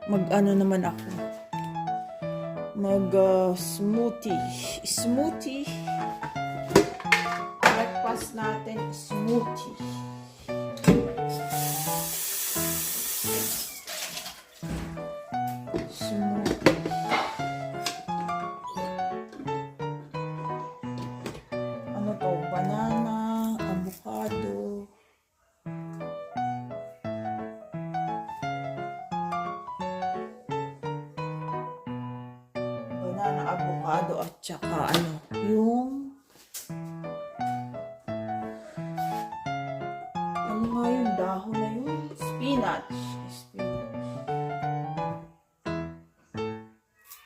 Mag-ano naman ako. Smoothie. Breakfast natin, smoothie. Ano to? Banana, avocado. Avocado at saka yung nga yung dahon na yun? Spinach.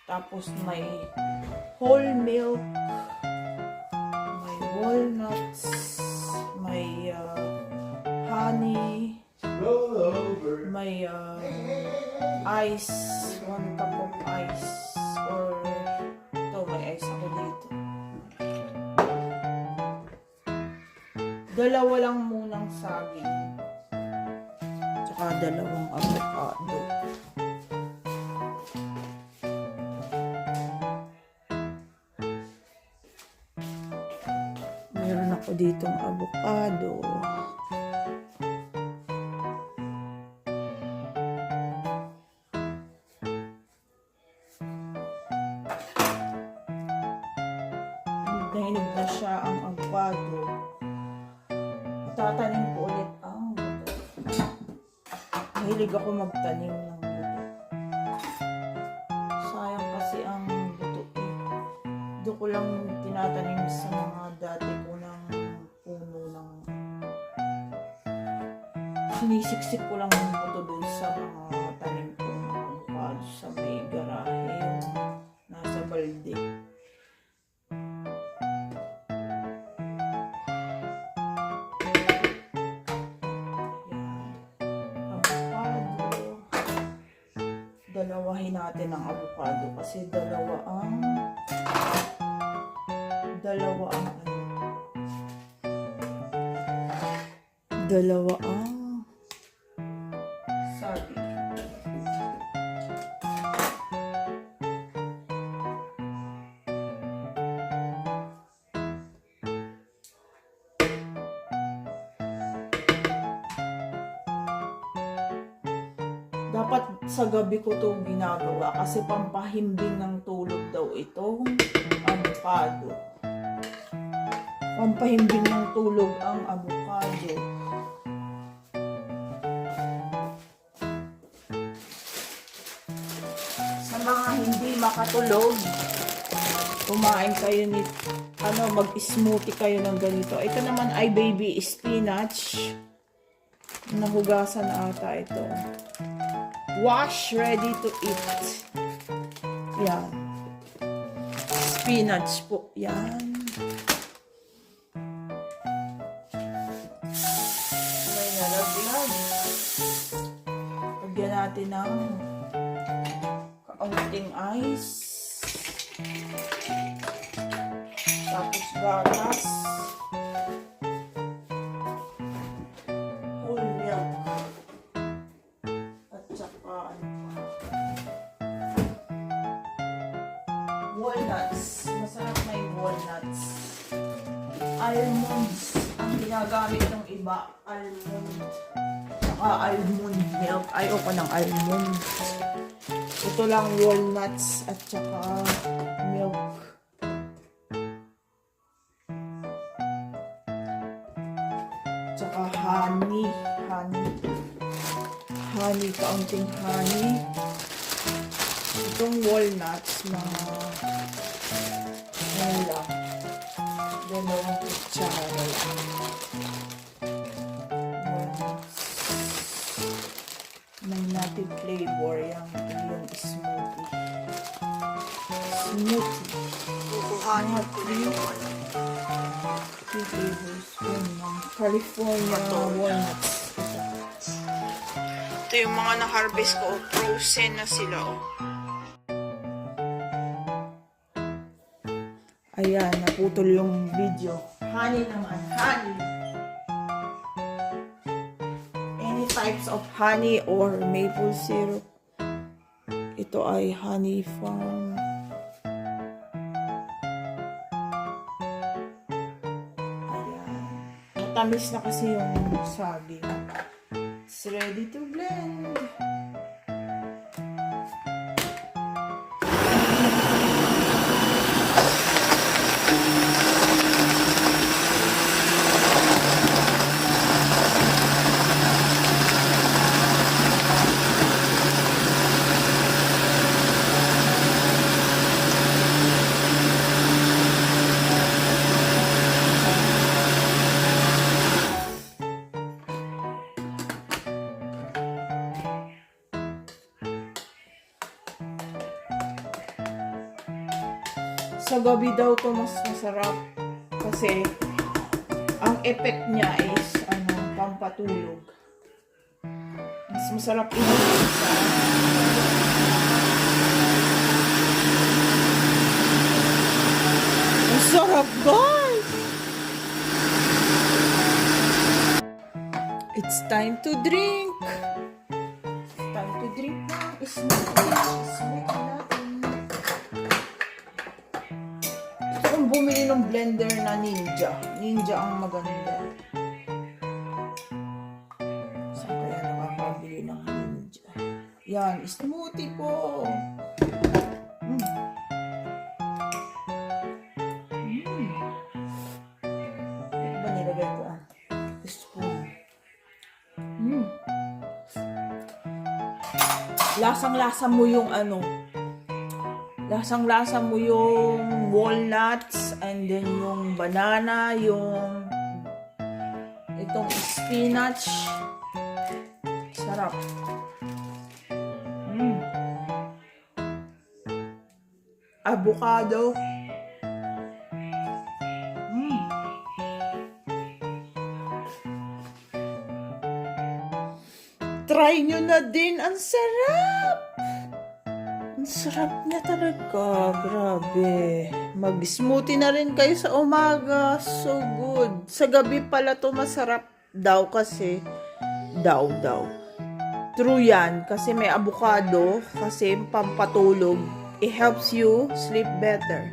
Tapos may whole milk, may walnuts, may honey, may ice, 1 cup of ice, or may ice ako dito. Dalawa lang munang saging. Tsaka dalawang avocado. Meron ako ditong avocado. Nahinog na siya ang avocado. Tatanim ko ulit ang buto. Mahilig ako magtanim ng buto. Sayang kasi ang buto eh. Doon ko lang tinatanim sa mga dati ko ng puno ng sinisiksik ko lang ang buto doon sa mga tanim ko ng avocado sa may garahe yung nasa balde. Dalawahin natin ang avocado kasi dalawa ang saging. Dapat sa gabi ko to ginagawa kasi pampahimbing ng tulog daw itong avocado. Pampahimbing ng tulog ang avocado. Sa mga hindi makatulog, kumain kayo mag-smoothie kayo ng ganito. Ito naman ay baby spinach. Nahugasan ata ito. Wash, ready to eat. Yan. Spinach po. Yan. May nalaglag. Lagyan natin ng kaunting ice. Tapos gatas. Walnuts. Masarap may walnuts. Almonds. Ang ginagamit ng iba, almond. Saka almond milk. Ayoko ng almond. Ito lang walnuts at saka milk. Tsaka honey. Kaunting honey. Itong walnuts na dalawang kutsara lang. Walnuts. May native flavor yung smoothie. Kukuhanin ko na yung 3 tablespoon ng California walnuts. Ito yung mga na-harvest ko. Frozen na sila. Ayan, naputol yung video. Honey naman. Honey. Any types of honey or maple syrup. Ito ay honey farm. Ayan. Matamis na kasi yung saging. It's ready to blend. Sa gabi daw to mas masarap kasi ang effect niya is pampatulog. Mas masarap inumin sa ang sarap, guys! It's time to drink! Time to drink na. Smoothie natin. Gusto kong bumili ng blender na Ninja. Ninja ang maganda. Saan kaya nakakabili ng Ninja? Yan, smoothie po! Ito ba nilagay ko? Spoon. Lasang-lasa mo yung lasang-lasa mo yung walnuts and then yung banana, yung itong spinach. Sarap. Avocado. Try nyo na din. Ang sarap! Ang sarap niya talaga. Grabe. Mag-smoothie na rin kayo sa umaga. So good. Sa gabi pala to masarap daw kasi. Daw. True yan. Kasi may avocado. Kasi pampatulog. It helps you sleep better.